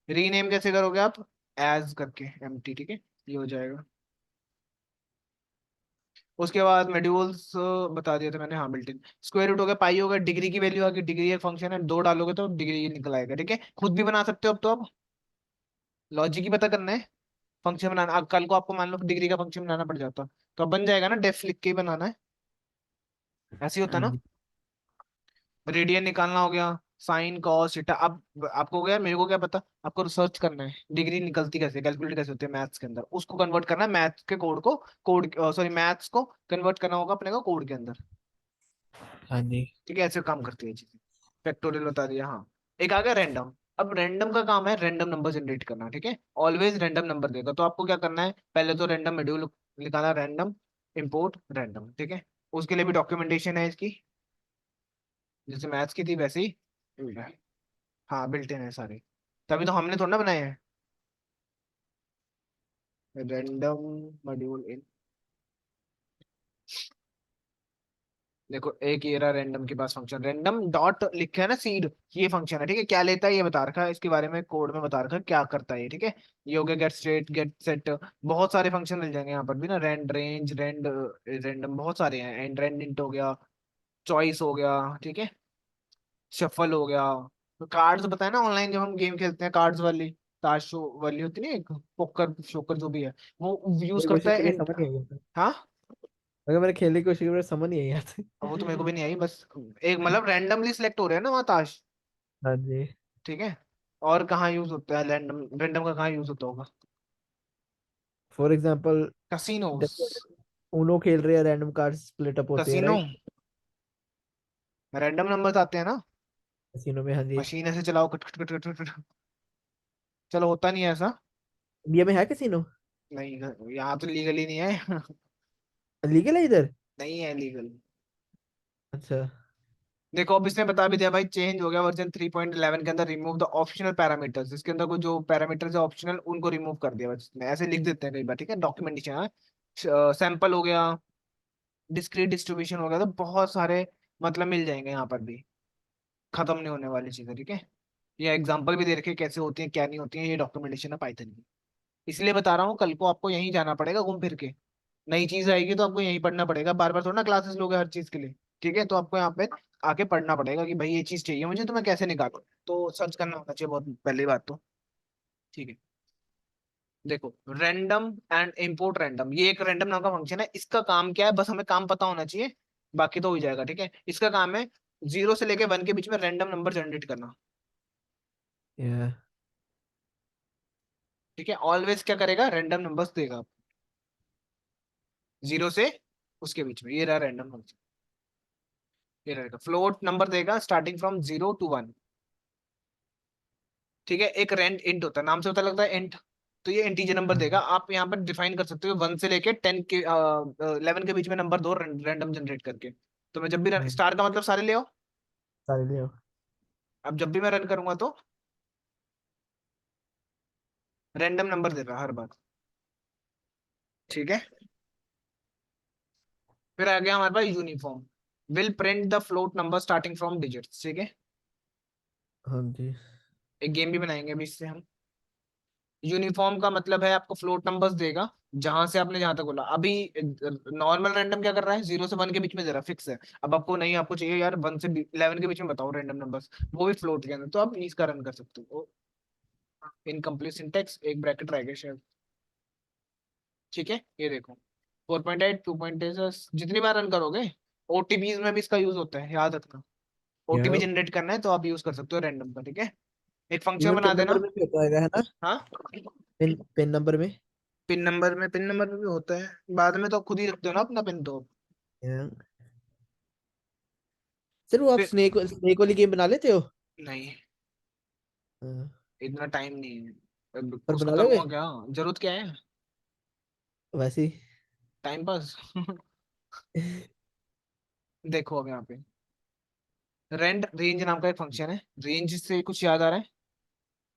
रीनेम कैसे करोगे आप, एज करके एम्प्टी। ठीक है, ये हो जाएगा। उसके बाद मॉड्यूल्स बता दिया था मैंने, हाँ बिल्ट इन। स्क्वायर रूट हो गया, पाई हो गया, डिग्री की वैल्यू आ गई। डिग्री एक फंक्शन है, दो डालोगे तो डिग्री निकल आएगा। ठीक है, खुद भी बना सकते हो अब तो। अब लॉजिक ही पता करना है। फंक्शन बनाना, अब कल को आपको मान लो डिग्री का फंक्शन बनाना पड़ जाता तो अब बन जाएगा ना, डेफ लिख के ही बनाना है। ऐसे ही होता हाँ ना। जी। रेडियन निकालना हो गया, साइन कॉस थीटा। अब आपको हो गया, मेरे को क्या पता, आपको रिसर्च करना है डिग्री निकलती कैसे, कैलकुलेट कैसे होती है मैथ्स के अंदर, उसको कन्वर्ट करना है मैथ्स के कोड को। कोड सॉरी, मैथ्स को कन्वर्ट करना होगा अपने को कोड के अंदर। हाँ जी। ठीक है, ऐसे काम करती है चीजें। फैक्टोरियल बता दिया, हाँ। एक आ गया रैंडम। अब रैंडम का काम है रैंडम नंबर जनरेट करना। ठीक है, ऑलवेज रैंडम नंबर देगा, तो आपको क्या करना है, पहले तो रैंडम मॉड्यूल निकाला, रैंडम इंपोर्ट रैंडम। ठीक है, उसके लिए भी डॉक्यूमेंटेशन है इसकी, जैसे मैथ्स की थी वैसे ही। हाँ बिल्ट इन है सारे, तभी तो हमने थोड़ा ना बनाए हैं। रैंडम मॉड्यूल इन, देखो एक ये रहा रैंडम के पास फंक्शन, रैंडम डॉट लिखा है ना सीड, ये फंक्शन है। ठीक है, क्या लेता है ये बता रखा है, इसके बारे में कोड में बता रखा है क्या करता है ये। ठीक है, ये हो गया गेट स्टेट, गेट सेट। बहुत सारे फंक्शन मिल जाएंगे यहाँ पर भी ना, रैंड रेंज, रैंड रैंडम, बहुत सारे हैं। एंड रैंड इंट हो गया, चॉइस हो गया। ठीक है, शफल हो गया। तो कार्ड्स बताए ना, ऑनलाइन जब हम गेम खेलते हैं, कार्ड्स वाली, ताश वाली होती है ना एक, पोकर शोकर जो भी है, वो यूज मेरी करता कोशिश है करिए, इंट। समझ नहीं आई आता। हाँ, अगर मैंने खेलने की कोशिश की, मेरे समझ नहीं आई आता। अब वो तो मेरे को भी नहीं आई, बस एक मतलब रैंडमली सिलेक्ट हो रहे हैं ना वहाँ ताश। हाँ जी। ठीक है, और कहाँ यूज होता है रैंडम, रैंडम का कहाँ यूज होता होगा, फॉर एग्जाम्पल, कसिनोस। जैसे उनो खेल रहे हैं, रैंडम कार्ड स्प्लिट अप होते हैं, कसिनो, राइट? रैंडम नंबर्स आते हैं ना, कैसीनो में, हाँ जी। मशीन ऐसे चलाओ, cut cut cut cut cut cut. चलो होता नहीं है ऐसा। इंडिया में है कैसीनो? नहीं, यहाँ तो लीगल ही नहीं है। लीगल है इधर? नहीं है लीगल। अच्छा। देखो अब इसने बता भी दिया भाई, चेंज हो गया वर्जन 3.11 के अंदर, रिमूव द ऑप्शनल पैरामीटर्स। इसके अंदर कुछ जो पैरामीटर्स है ऑप्शनल, उनको रिमूव कर दिया बस इसने, ऐसे लिख देते हैं कई बार। ठीक है, डॉक्यूमेंटेशन है। सैंपल हो गया, डिस्क्रीट डिस्ट्रीब्यूशन हो गया, तो बहुत सारे मतलब मिल जाएंगे यहाँ पर भी, खत्म नहीं होने वाली चीजें। ठीक है, ये एग्जांपल भी दे रखे हैं कैसे होती है क्या नहीं होती है, ये डॉक्यूमेंटेशन है पाइथन की। इसलिए बता रहा हूँ, कल को आपको यहीं जाना पड़ेगा घूम फिर के। नई चीज आएगी तो आपको यहीं पढ़ना पड़ेगा, बार बार थोड़ा ना क्लासेस लोगे हर चीज के लिए। ठीक है, तो आपको यहाँ पे आके पढ़ना पड़ेगा कि भाई ये चीज चाहिए मुझे तो मैं कैसे निकालूं, तो सर्च करना होना चाहिए बहुत पहली बात तो। ठीक है, देखो रैंडम एंड इम्पोर्ट रैंडम, ये एक रैंडम नाम का फंक्शन है। इसका काम क्या है, बस हमें काम पता होना चाहिए, बाकी तो हो ही जाएगा। ठीक है, इसका काम है 0 से लेके 1 के बीच में रैंडम नंबर जनरेट करना। या। ठीक है, ऑलवेज क्या करेगा, रैंडम नंबर्स देगा 0 से उसके बीच में। ये रहा रैंडम फंक्शन, ये रहेगा। फ्लोट नंबर देगा स्टार्टिंग फ्रॉम 0 to 1। ठीक है, एक रेंट इंट होता है, नाम से पता लगता है इंट, तो ये इंटीजर नंबर देगा। आप यहाँ पर डिफाइन कर सकते हो 1 से लेके 10 के 11 के बीच में नंबर दो रैंडम जनरेट करके। तो मैं जब भी हाँ, स्टार का मतलब सारे ले आओ। सारे ले आओ। अब जब भी मैं रन करूंगा तो रैंडम नंबर दे रहा हर बार। ठीक है, फिर आ गया हमारे पास uniform, will print the float number starting from digits. ठीक है, हाँ जी। एक गेम भी बनाएंगे अभी इससे हम। यूनिफॉर्म का मतलब है आपको फ्लोट नंबर्स देगा, जहां से आपने जहां तक बोला अभी। नॉर्मल रैंडम क्या कर रहा है, 0 से 1 के बीच में दे रहा फिक्स है। अब आपको नहीं, आपको चाहिए यार 1 से 11 के बीच में बताओ रैंडम नंबर्स, वो भी फ्लोट के अंदर, तो आप इसका रन कर सकते हो। इनकम्प्लीट सिंटेक्स, एक ब्रैकेट रहेगा शायद। ठीक है, ये देखो 4.8, 2.8, जितनी बार रन करोगे। ओटीपीज में भी इसका यूज होता है, याद रखना। ओटीपी या जनरेट करना है तो आप यूज कर सकते हो रैंडम का, ठीक है। एक फंक्शन इवन बना पिन नंबर देना। में भी होता है ना? हाँ, पिन नंबर में। पिन नंबर में भी होता है, बाद में तो खुद ही रखते हो ना अपना पिन तो। या सर वो आप फिर स्नेक स्नेक वाली गेम बना लेते हो? नहीं, हाँ, इतना टाइम नहीं है। अब पर उसका बना लोगे करूँगा क्या, जरूरत क्या है। वैसे ही? Time pass. देखो अब यहाँ पे रेंज नाम का एक फंक्शन है। रेंज से कुछ याद आ रहा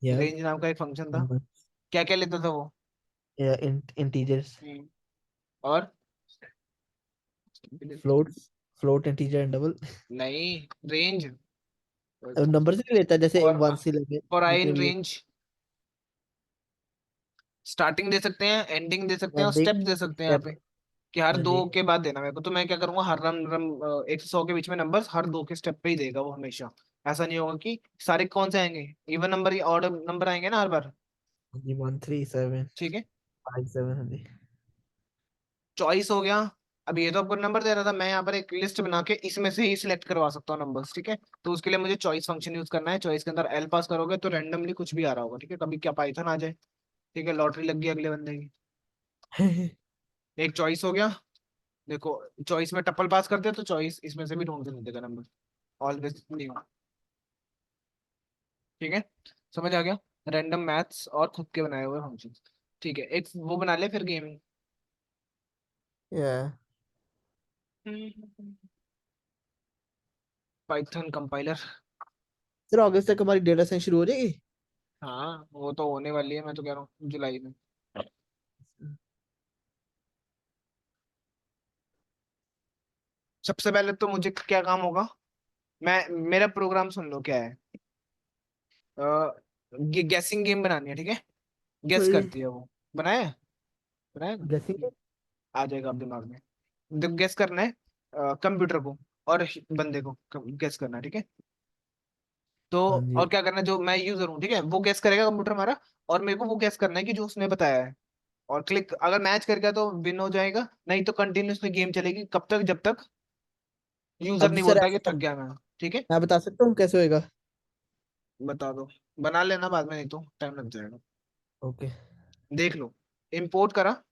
या है, रेंज नाम का एक फंक्शन था। नंबर, क्या क्या लेता था वो। या इंटीजर्स, हम्म, और floats, float integer and double. नहीं, रेंज। अब नंबर से नहीं लेता, जैसे और वन से लगे फॉर आई जितने इन भी हो। रेंज, स्टार्टिंग दे सकते हैं, एंडिंग दे सकते हैं, और एंडिंग स्टेप दे सकते हैं यहाँ स्टेप। पे। कि हर हाँ दो जी। के बाद देना मेरे को, तो मैं क्या करूंगा, हर रम रम 1 से 100 के बीच में नंबर्स हर दो के स्टेप पे ही देगा वो हमेशा। ऐसा नहीं होगा कि सारे कौन से आएंगे, इवन नंबर या ऑड नंबर आएंगे ना हर बार। हाँ जी, 1 3 7 ठीक है, 5 7, हाँ जी। चॉइस हो गया। अब ये तो आपको नंबर दे रहा था, मैं यहाँ पर एक लिस्ट बना के इसमें से ही सिलेक्ट करवा सकता हूँ नंबर्स, ठीक है। तो उसके लिए मुझे चॉइस फंक्शन यूज करना है। चॉइस के अंदर एल पास करोगे तो रैंडमली कुछ भी आ रहा होगा, ठीक है। कभी क्या पाइथन आ जाए, ठीक है, लॉटरी लग गई अगले बंदे की। एक चॉइस हो गया। देखो, चॉइस में टप्पल पास करते हैं तो चॉइस इसमें से भी ढूंढ के दे देगा नंबर, ऑलवेज नहीं हो। ठीक है, समझ आ गया। रैंडम मैथ्स और खुद के बनाए हुए फंक्शन। ठीक है, एक वो बना ले फिर गेम। या पाइथन कंपाइलर। सर अगस्त तक हमारी डेटा साइंस शुरू हो जाएगी? हाँ, वो तो होने वाली है, मैं तो कह रहा हूँ जुलाई में। सबसे पहले तो मुझे क्या काम होगा, मैं मेरा प्रोग्राम सुन लो क्या है। गैसिंग गेम बनानी है, ठीक है। गेस सही। करती है वो। बनाया है? बनाया है? गेसिंग। आ जाएगा अब दिमाग में। गेस करना है कंप्यूटर को, और बंदे को गेस करना है, ठीक है। तो हाँ जी। और क्या करना है, जो मैं यूजर हूँ, ठीक है, वो गेस करेगा कंप्यूटर हमारा। और मेरे को वो गेस करना है कि जो उसने बताया है। और क्लिक अगर मैच कर गया तो विन हो जाएगा, नहीं तो कंटिन्यूसली गेम चलेगी कब तक, जब तक यूजर अब नहीं सर बोलता कि ऐसा थक गया मैं। ठीक है, मैं बता सकता हूँ कैसे होएगा? बता दो। बना लेना बाद में, नहीं तो टाइम लग जाएगा। ओके। देख लो, इंपोर्ट करा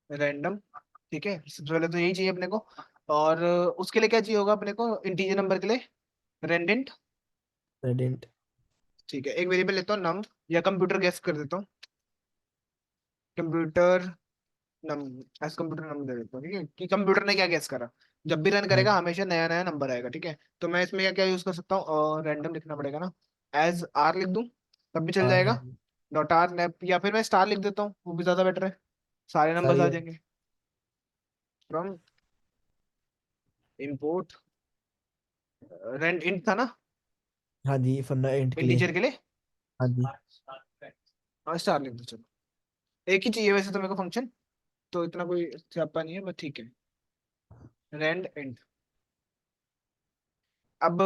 रैंडम, ठीक है। सबसे पहले तो यही चाहिए अपने को। और उसके लिए क्या चाहिए होगा अपने को, इंटीजर नंबर के लिए रेंडेंट। रेडिएंट। ठीक है, एक वेरिएबल लेता हूँ नम, या कंप्यूटर गेस कर देता हूँ। कंप्यूटर नम, एस कंप्यूटर नम दे देता हूँ, ठीक है, कि कंप्यूटर ने क्या गेस करा। जब भी रन हाँ करेगा जी। हमेशा नया नया नंबर आएगा, ठीक है। तो मैं इसमें क्या क्या यूज कर सकता हूँ, और रैंडम लिखना पड़ेगा ना। एज आर लिख दूँ तब भी चल और हाँ जाएगा। जी। डॉट आर नेप, या फिर मैं स्टार लिख देता हूँ, वो भी ज्यादा बेटर है। सारे नंबर्स सही आ है। जाएंगे। फ्रॉम इंपोर्ट रेंड इंट था ना, हाँ जी, फन्ना एंड के लिए। इंटीजर के लिए। हाँ जी। हाँ, स्टार लिख दो चलो। एक ही चाहिए वैसे तो मेरे को फंक्शन, तो इतना कोई स्यापा नहीं है, बस ठीक है। Rand int. अब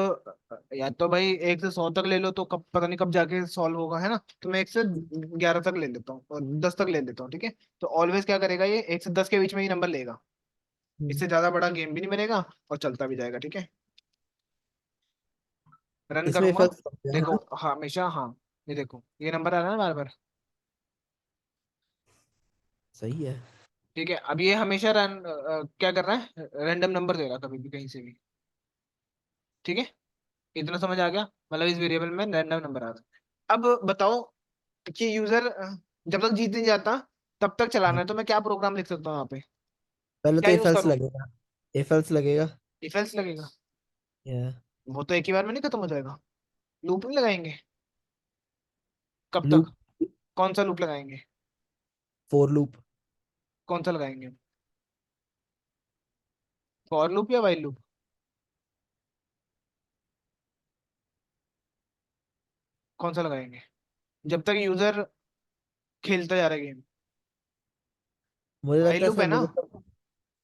या तो भाई 1 से 100 तक ले लो, तो कब पता नहीं कब जाके सॉल्व होगा, है ना। तो मैं 1 से 11 तक ले लेता हूँ, और 10 तक ले लेता हूँ, ठीक है। तो ऑलवेज क्या करेगा, ये 1 से 10 के बीच में ही नंबर लेगा। हम्म। इससे ज्यादा बड़ा गेम भी नहीं बनेगा, और चलता भी जाएगा, ठीक है। रन इसमें करूंगा। फर्क है देखो, ना? हाँ हमेशा, हाँ, ये देखो ये नंबर आ रहा है ना बार बार। सही है। ठीक है, अब ये हमेशा क्या कर रहा है, रैंडम नंबर दे रहा है कभी भी कहीं से भी। ठीक है, इतना समझ आ गया, मतलब इस वेरिएबल में रैंडम नंबर आ रहा है। अब बताओ कि यूजर जब तक जीत नहीं जाता तब तक चलाना हाँ। है, तो मैं क्या प्रोग्राम लिख सकता हूँ यहाँ पे, पहले क्या तो इफ यूज एल्स करूँ। लगेगा। इफ एल्स लगेगा। इफ एल्स लगेगा। या वो तो एक ही बार में नहीं खत्म हो जाएगा। लूप नहीं लगाएंगे, कब तक, लूप। कौन सा लूप लगाएंगे, फॉर लूप। कौन सा लगाएंगे, फॉर लूप या वाइल लूप, कौन सा लगाएंगे, जब तक यूजर खेलता जा रहा है गेम। मुझे वाइल लगता है लूप है इसमें ना, मुझे तो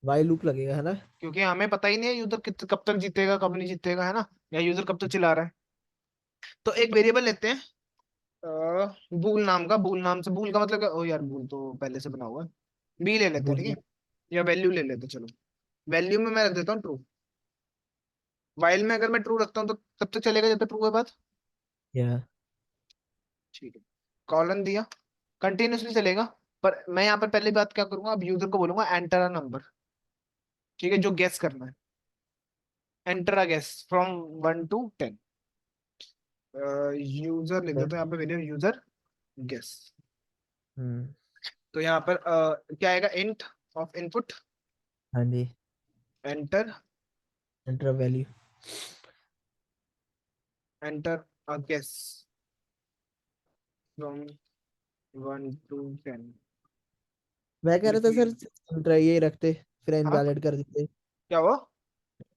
वाई लूप लगेगा, है ना? क्योंकि हमें पता ही नहीं है यूजर कब तक जीतेगा कब नहीं जीतेगा, है ना, या यूजर कब तक चिल्ला रहा है। तो एक वेरिएबल लेते हैं, बूल नाम का। बूल नाम से, बूल का मतलब क्या, ओ यार बूल तो पहले से बना हुआ है, बी ले लेते हैं, ठीक बूलियन। है, या वैल्यू ले लेते हैं, चलो। वैल्यू में मैं रख देता हूँ ट्रू। वाइल में अगर मैं ट्रू रखता हूँ तो तब तक चलेगा जब तक ट्रू है बात। या ठीक है, कॉलन दिया, कंटिन्यूसली चलेगा। पर मैं यहाँ पर पहली बात क्या करूंगा, अब यूजर को बोलूंगा एंटर अ नंबर, ठीक है, जो गेस करना है। Enter a guess from 1 to 10। User लिख देता हूँ यहाँ पे, वेरिएबल यूजर गेस। हम्म। तो यहाँ पर क्या आएगा, इंट ऑफ इनपुट, हाँ जी। Enter, enter value. Enter a guess from 1 to 10 मैं कह रहा था सर बिटवीन। 3 ट्राई ये रखते, फिर हाँ, इनवैलिड कर देते। क्या हुआ।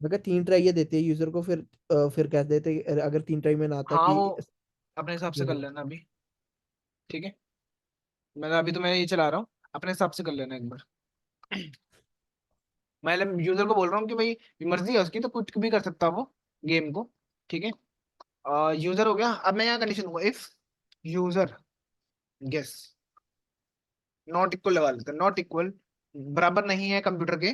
मैं कहा 3 ट्राई ये देते यूजर को, फिर कह देते अगर 3 ट्राई में ना आता हाँ, कि वो अपने हिसाब से कर लेना अभी, ठीक है। अभी तो मैं ये चला रहा हूँ, अपने हिसाब से कर लेना एक बार। मैं यूजर को बोल रहा हूँ कि भाई मर्जी है उसकी, तो कुछ भी कर सकता है वो गेम को, ठीक है। यूजर हो गया, अब मैं यहाँ कंडीशन दूंगा, if user guess not equal लगा लेते हैं, नॉट इक्वल बराबर नहीं है कंप्यूटर के,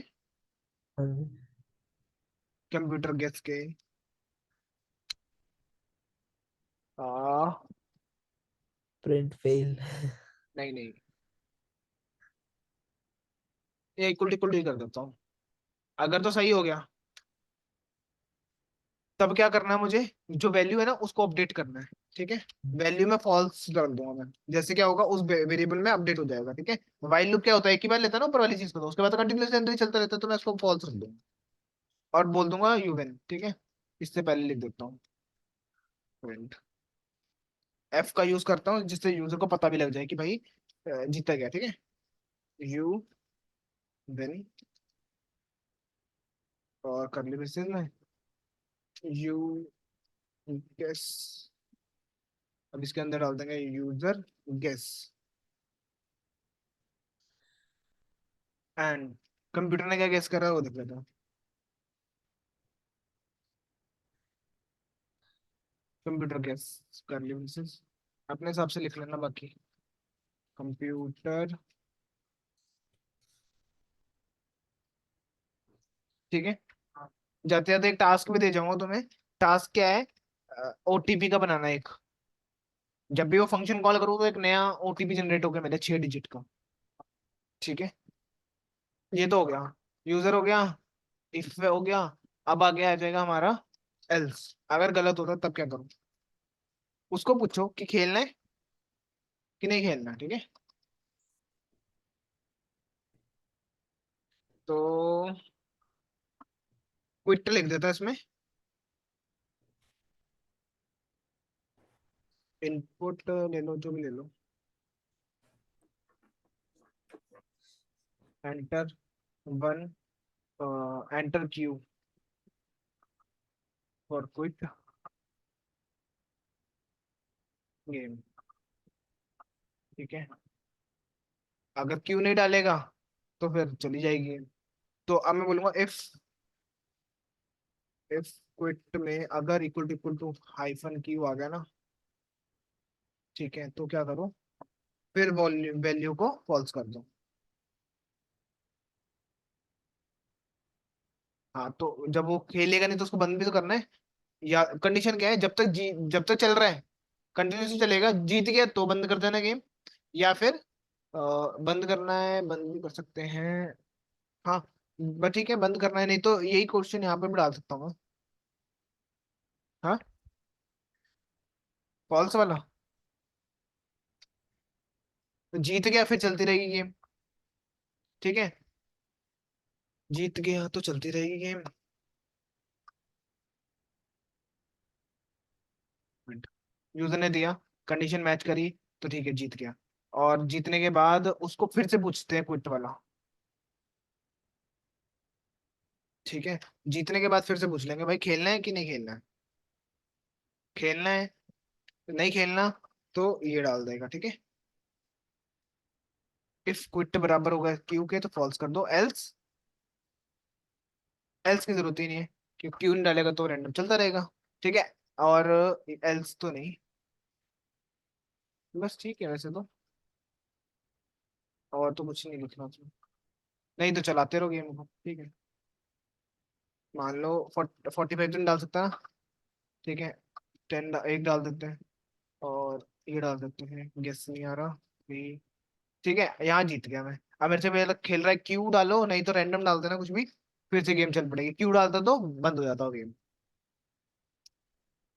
कंप्यूटर गेस के, आ, प्रिंट फेल। नहीं नहीं, ये इक्वल इक्वल कर देता हूँ। अगर तो सही हो गया, तब क्या करना है मुझे, जो वैल्यू है ना उसको अपडेट करना है, ठीक है। वैल्यू में फॉल्स डाल दूंगा मैं, जैसे क्या होगा उस वेरिएबल में अपडेट हो जाएगा, ठीक है। वाइल लूप क्या होता है, एक ही बार लेता है ना ऊपर वाली चीज को, तो उसके बाद कंटिन्यूसली अंदर ही चलता रहता है, तो मैं उसको फॉल्स रख दूंगा और बोल दूंगा यूवेन, ठीक है। इससे पहले लिख देता हूँ प्रिंट, एफ का यूज करता हूँ जिससे यूजर को पता भी लग जाए कि भाई जीता गया, ठीक है। यू वेन, और करली ब्रेसेस में यू गेस, अब इसके अंदर डाल देंगे यूजर गेस एंड, कंप्यूटर ने क्या गेस करा है वो देख लेता हूँ। कंप्यूटर गेस, करली ब्रेसेस, अपने हिसाब से लिख लेना बाकी। कंप्यूटर, ठीक है। जाते जाते एक टास्क भी दे जाऊंगा तुम्हें। टास्क क्या है, ओटीपी का बनाना है एक। जब भी वो फंक्शन कॉल करो तो एक नया ओटीपी जनरेट होकर मिले 6 डिजिट का, ठीक है। ये तो हो गया, यूजर हो गया, इफ हो गया। अब आगे आ जाएगा हमारा एल्स, अगर गलत होता तब क्या करूं। उसको पूछो कि खेलना है कि नहीं खेलना, ठीक है। तो क्विट लिख देता है इसमें, इनपुट ले लो जो भी ले लो, enter one, enter Q for quit game, ठीक है। अगर क्यू नहीं डालेगा तो फिर चली जाएगी। तो अब मैं बोलूंगा इफ, इफ क्विट में अगर इक्वल टू हाइफन क्यू आ गया ना, ठीक है, तो क्या करो, फिर वैल्यू को फॉल्स कर दो। हाँ, तो जब वो खेलेगा नहीं तो उसको बंद भी तो करना है। या कंडीशन क्या है, जब तक चल रहा है कंटिन्यूसली चलेगा, जीत गया तो बंद कर देना गेम, या फिर बंद करना है बंद भी कर सकते हैं। हाँ, बस ठीक है, बंद करना है, नहीं तो यही क्वेश्चन यहाँ पे भी डाल सकता हूँ। हाँ, फॉल्स वाला, तो जीत गया फिर चलती रहेगी गेम, ठीक है। जीत गया तो चलती रहेगी गेम। यूजर ने दिया, कंडीशन मैच करी, तो ठीक है जीत गया। और जीतने के बाद उसको फिर से पूछते हैं क्विट वाला, ठीक है। जीतने के बाद फिर से पूछ लेंगे भाई खेलना है कि नहीं खेलना है। खेलना है, नहीं खेलना, तो ये डाल देगा, ठीक है। इफ क्विट बराबर होगा क्यू के तो फॉल्स कर दो, एल्स एल्स की जरूरत ही नहीं है, क्योंकि क्यू नहीं डालेगा तो रैंडम चलता रहेगा। ठीक है, और एल्स तो नहीं, बस ठीक है वैसे तो, और तो कुछ नहीं लिखना उसमें। नहीं तो चलाते रहो गेम को, ठीक है। मान लो 45 तो नहीं डाल सकता ना, ठीक है। एक डाल देते हैं, और ये डाल देते हैं, गेस नहीं आ रहा भी। ठीक है, यहाँ जीत गया मैं। अब मेरे से पहले खेल रहा है, क्यू डालो नहीं तो रैंडम डाल देना कुछ भी, फिर से गेम चल पड़ेगी। क्यू डालता तो बंद हो जाता गेम।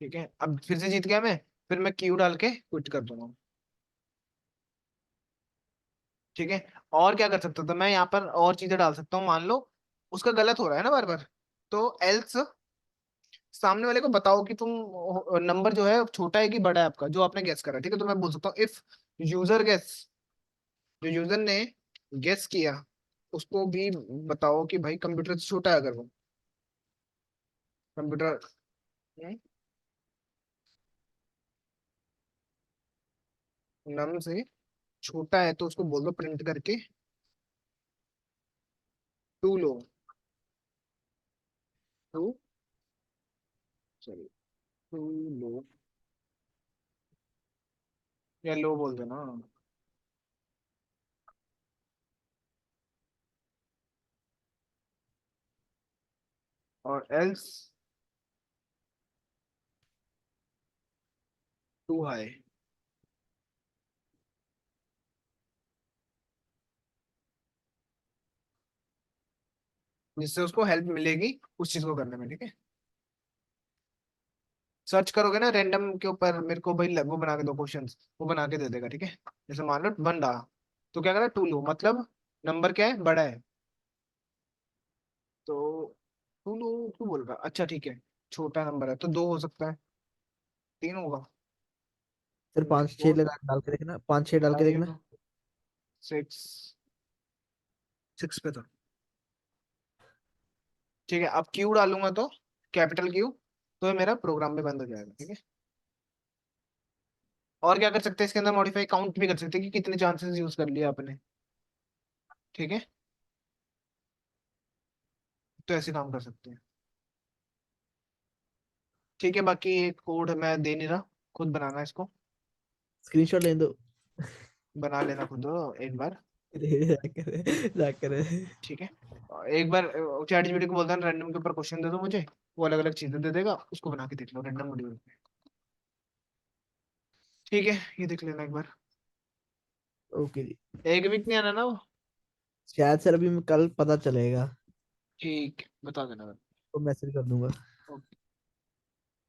ठीक है, अब फिर से जीत गया मैं, फिर मैं क्यू डाल के क्विट कर दूंगा। ठीक है, और क्या कर सकता था मैं यहाँ पर, और चीजें डाल सकता हूँ। मान लो उसका गलत हो रहा है ना बार बार, तो एल्स सामने वाले को बताओ कि तुम नंबर जो है छोटा है कि बड़ा है आपका, जो आपने गेस करा। ठीक है, तो मैं बोल सकता हूँ इफ यूजर गेस, जो यूजर ने गेस किया उसको भी बताओ कि भाई कंप्यूटर से छोटा है, अगर वो कंप्यूटर नम से छोटा है, तो उसको बोल दो प्रिंट करके too low, too sorry too low, या लो बोल देना। और एल्स टू हाई, जिससे उसको हेल्प मिलेगी उस चीज को करने में। ठीक है, सर्च करोगे ना रैंडम के ऊपर, मेरे को भाई वो बना के दो क्वेश्चंस, वो बना के दे देगा। ठीक है, जैसे मान लो वन रहा, तो क्या करा, टू लो मतलब नंबर क्या है, बड़ा है, तो टू लो क्यों बोल रहा, अच्छा ठीक है, छोटा नंबर है तो दो हो सकता है, तीन होगा, फिर 5 6 फोर, लगा डाल के देखना, 5 6 डाल के फाइव, देखना। सिक्स, सिक्स पे था। ठीक है, अब क्यू डालूंगा तो कैपिटल क्यू, तो ये मेरा प्रोग्राम भी बंद हो जाएगा। ठीक है, और क्या कर सकते हैं इसके अंदर, मॉडिफाई काउंट भी कर सकते हैं कि कितने चांसेस यूज कर लिए आपने। ठीक है, तो ऐसे काम कर सकते हैं। ठीक है, बाकी ये कोड मैं दे नहीं रहा, खुद बनाना है इसको, स्क्रीनशॉट ले दो। बना लेना खुद एक बार। जाकर ठीक है, एक बार चैट जीपीटी को बोलता है रैंडम के ऊपर क्वेश्चन दे दो मुझे, वो अलग अलग चीजें दे देगा, उसको बना के देख लो रैंडम मॉड्यूल। ठीक है, ये देख लेना एक बार। ओके जी। एक वीक नहीं आना ना वो। शायद सर अभी कल पता चलेगा, ठीक, बता देना। तो मैसेज कर दूंगा।